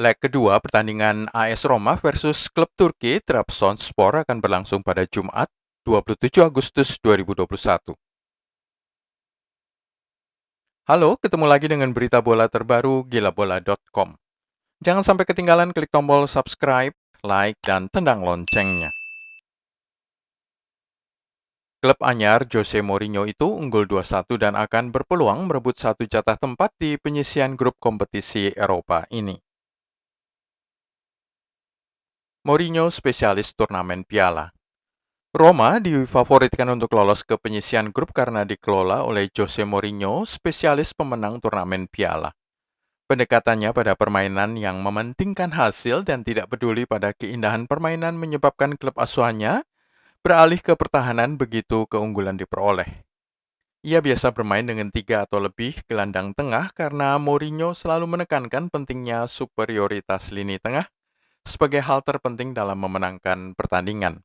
Leg kedua pertandingan AS Roma versus klub Turki Trabzonspor akan berlangsung pada Jumat, 27 Agustus 2021. Halo, ketemu lagi dengan berita bola terbaru gilabola.com. Jangan sampai ketinggalan klik tombol subscribe, like, dan tendang loncengnya. Klub anyar Jose Mourinho itu unggul 2-1 dan akan berpeluang merebut satu jatah tempat di penyisian grup kompetisi Eropa ini. Mourinho spesialis turnamen piala. Roma difavoritkan untuk lolos ke penyisian grup karena dikelola oleh Jose Mourinho, spesialis pemenang turnamen piala. Pendekatannya pada permainan yang mementingkan hasil dan tidak peduli pada keindahan permainan menyebabkan klub asuhannya beralih ke pertahanan begitu keunggulan diperoleh. Ia biasa bermain dengan 3 atau lebih gelandang tengah karena Mourinho selalu menekankan pentingnya superioritas lini tengah sebagai hal terpenting dalam memenangkan pertandingan.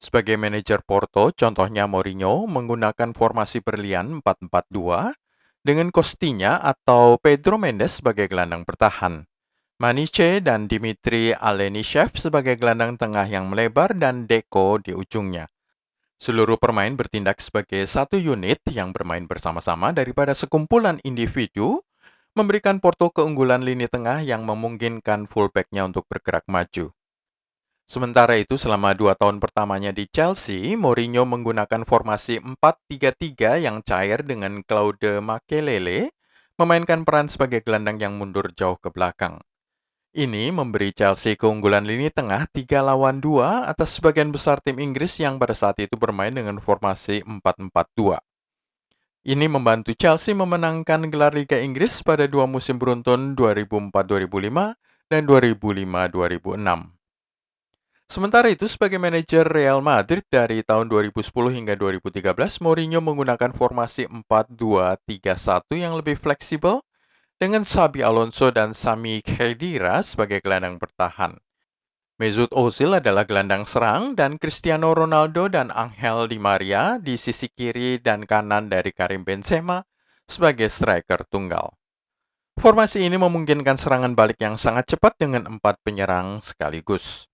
Sebagai manajer Porto, contohnya Mourinho menggunakan formasi berlian 4-4-2 dengan Costinha atau Pedro Mendes sebagai gelandang bertahan, Maniche dan Dimitri Alenishev sebagai gelandang tengah yang melebar dan Deco di ujungnya. Seluruh pemain bertindak sebagai satu unit yang bermain bersama-sama daripada sekumpulan individu, memberikan Porto keunggulan lini tengah yang memungkinkan fullback-nya untuk bergerak maju. Sementara itu, selama 2 tahun pertamanya di Chelsea, Mourinho menggunakan formasi 4-3-3 yang cair dengan Claude Makelele, memainkan peran sebagai gelandang yang mundur jauh ke belakang. Ini memberi Chelsea keunggulan lini tengah 3-2 atas sebagian besar tim Inggris yang pada saat itu bermain dengan formasi 4-4-2. Ini membantu Chelsea memenangkan gelar Liga Inggris pada 2 musim beruntun 2004-2005 dan 2005-2006. Sementara itu, sebagai manajer Real Madrid dari tahun 2010 hingga 2013, Mourinho menggunakan formasi 4-2-3-1 yang lebih fleksibel dengan Xabi Alonso dan Sami Khedira sebagai gelandang bertahan. Mesut Ozil adalah gelandang serang dan Cristiano Ronaldo dan Angel Di Maria di sisi kiri dan kanan dari Karim Benzema sebagai striker tunggal. Formasi ini memungkinkan serangan balik yang sangat cepat dengan 4 penyerang sekaligus.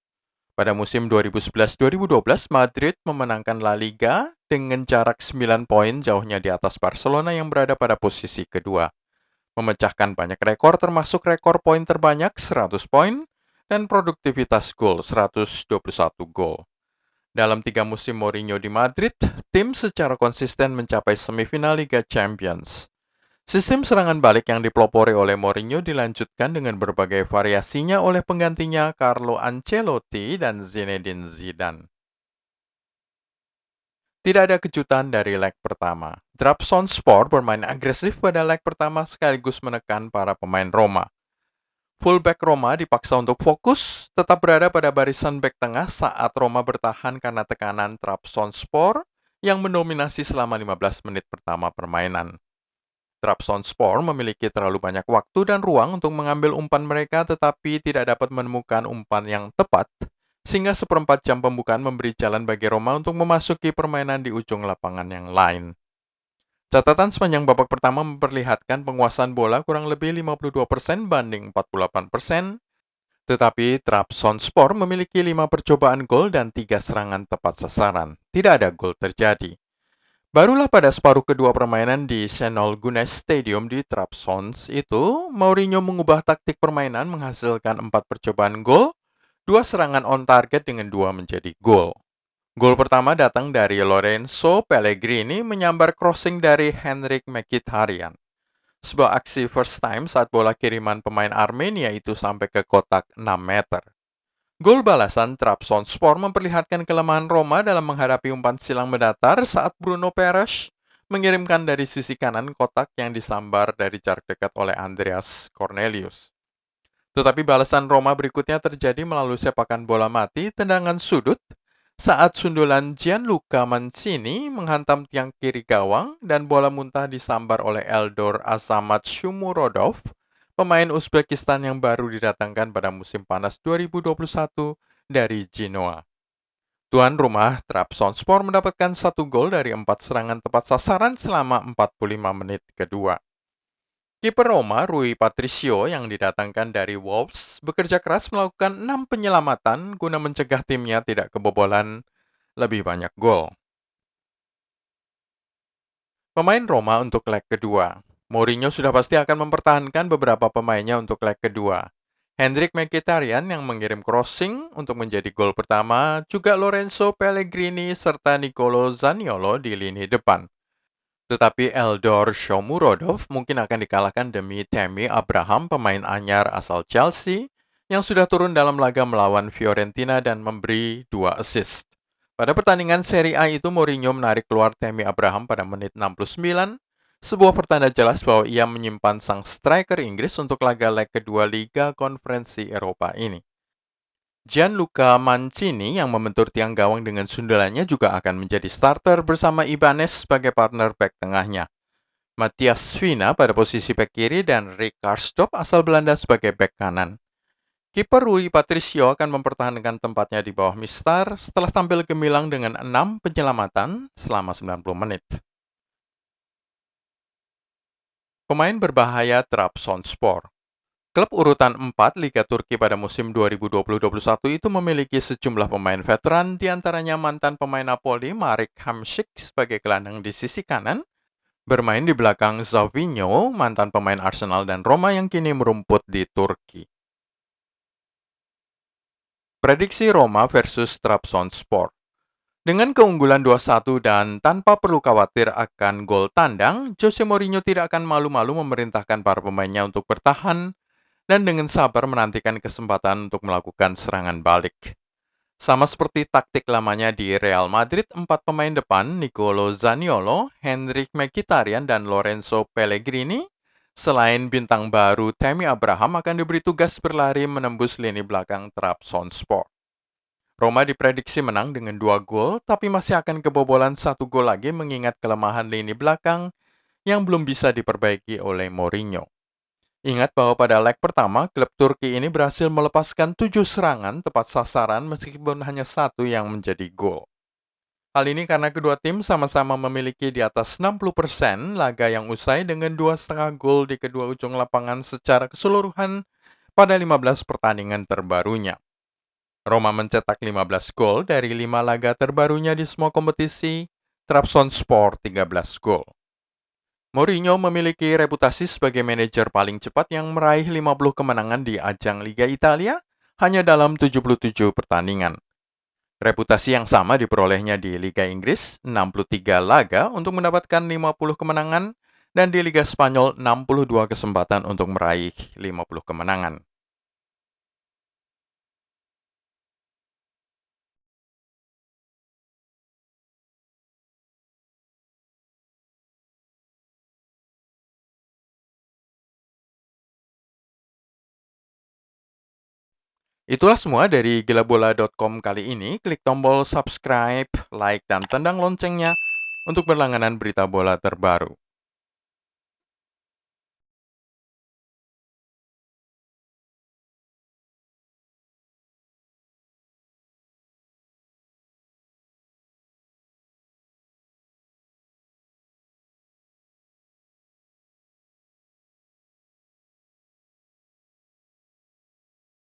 Pada musim 2011-2012, Madrid memenangkan La Liga dengan jarak 9 poin jauhnya di atas Barcelona yang berada pada posisi kedua. Memecahkan banyak rekor termasuk rekor poin terbanyak 100 poin dan produktivitas gol 121 gol. Dalam 3 musim Mourinho di Madrid, tim secara konsisten mencapai semifinal Liga Champions. Sistem serangan balik yang dipelopori oleh Mourinho dilanjutkan dengan berbagai variasinya oleh penggantinya Carlo Ancelotti dan Zinedine Zidane. Tidak ada kejutan dari leg pertama. Trabzonspor bermain agresif pada leg pertama sekaligus menekan para pemain Roma. Fullback Roma dipaksa untuk fokus, tetap berada pada barisan bek tengah saat Roma bertahan karena tekanan Trabzonspor yang mendominasi selama 15 menit pertama permainan. Trabzonspor memiliki terlalu banyak waktu dan ruang untuk mengambil umpan mereka tetapi tidak dapat menemukan umpan yang tepat, sehingga seperempat jam pembukaan memberi jalan bagi Roma untuk memasuki permainan di ujung lapangan yang lain. Catatan sepanjang babak pertama memperlihatkan penguasaan bola kurang lebih 52% banding 48%, tetapi Trabzonspor memiliki 5 percobaan gol dan 3 serangan tepat sasaran. Tidak ada gol terjadi. Barulah pada separuh kedua permainan di Şenol Güneş Stadium di Trabzons itu, Mourinho mengubah taktik permainan menghasilkan 4 percobaan gol, 2 serangan on target dengan 2 menjadi gol. Gol pertama datang dari Lorenzo Pellegrini menyambar crossing dari Henrikh Mkhitaryan. Sebuah aksi first time saat bola kiriman pemain Armenia itu sampai ke kotak 6 meter. Gol balasan Trabzonspor memperlihatkan kelemahan Roma dalam menghadapi umpan silang mendatar saat Bruno Peres mengirimkan dari sisi kanan kotak yang disambar dari jarak dekat oleh Andreas Cornelius. Tetapi balasan Roma berikutnya terjadi melalui sepakan bola mati tendangan sudut saat sundulan Gianluca Mancini menghantam tiang kiri gawang dan bola muntah disambar oleh Eldor Azamat Shomurodov, pemain Uzbekistan yang baru didatangkan pada musim panas 2021 dari Genoa. Tuan rumah Trabzonspor mendapatkan 1 gol dari 4 serangan tepat sasaran selama 45 menit kedua. Kiper Roma, Rui Patricio, yang didatangkan dari Wolves, bekerja keras melakukan 6 penyelamatan guna mencegah timnya tidak kebobolan lebih banyak gol. Pemain Roma untuk leg kedua. Mourinho sudah pasti akan mempertahankan beberapa pemainnya untuk leg kedua. Hendrik Mkhitaryan yang mengirim crossing untuk menjadi gol pertama, juga Lorenzo Pellegrini serta Nicolo Zaniolo di lini depan. Tetapi Eldor Shomurodov mungkin akan dikalahkan demi Tammy Abraham, pemain anyar asal Chelsea, yang sudah turun dalam laga melawan Fiorentina dan memberi 2 assist. Pada pertandingan Serie A itu, Mourinho menarik keluar Tammy Abraham pada menit 69, sebuah pertanda jelas bahwa ia menyimpan sang striker Inggris untuk laga leg kedua Liga Konferensi Eropa ini. Gianluca Mancini yang membentur tiang gawang dengan sundulannya juga akan menjadi starter bersama Ibanez sebagai partner back tengahnya. Matthias Svina pada posisi back kiri dan Rick Karsdorp asal Belanda sebagai back kanan. Kiper Rui Patricio akan mempertahankan tempatnya di bawah Mistar setelah tampil gemilang dengan 6 penyelamatan selama 90 menit. Pemain berbahaya Trabzonspor. Klub urutan 4 Liga Turki pada musim 2020-21 itu memiliki sejumlah pemain veteran, diantaranya mantan pemain Napoli Marek Hamšík sebagai gelandang di sisi kanan, bermain di belakang Žavinho, mantan pemain Arsenal dan Roma yang kini merumput di Turki. Prediksi Roma versus Trabzonspor. Dengan keunggulan 2-1 dan tanpa perlu khawatir akan gol tandang, Jose Mourinho tidak akan malu-malu memerintahkan para pemainnya untuk bertahan dan dengan sabar menantikan kesempatan untuk melakukan serangan balik. Sama seperti taktik lamanya di Real Madrid, 4 pemain depan, Nicolo Zaniolo, Hendrik Mkhitaryan, dan Lorenzo Pellegrini, selain bintang baru Tammy Abraham akan diberi tugas berlari menembus lini belakang Trabzonspor. Roma diprediksi menang dengan 2 gol, tapi masih akan kebobolan 1 gol lagi mengingat kelemahan lini belakang yang belum bisa diperbaiki oleh Mourinho. Ingat bahwa pada leg pertama, klub Turki ini berhasil melepaskan 7 serangan tepat sasaran meskipun hanya 1 yang menjadi gol. Hal ini karena kedua tim sama-sama memiliki di atas 60% laga yang usai dengan 2,5 gol di kedua ujung lapangan secara keseluruhan pada 15 pertandingan terbarunya. Roma mencetak 15 gol dari 5 laga terbarunya di semua kompetisi, Trabzonspor 13 gol. Mourinho memiliki reputasi sebagai manajer paling cepat yang meraih 50 kemenangan di ajang Liga Italia hanya dalam 77 pertandingan. Reputasi yang sama diperolehnya di Liga Inggris, 63 laga untuk mendapatkan 50 kemenangan, dan di Liga Spanyol 62 kesempatan untuk meraih 50 kemenangan. Itulah semua dari gilabola.com kali ini. Klik tombol subscribe, like, dan tendang loncengnya untuk berlangganan berita bola terbaru.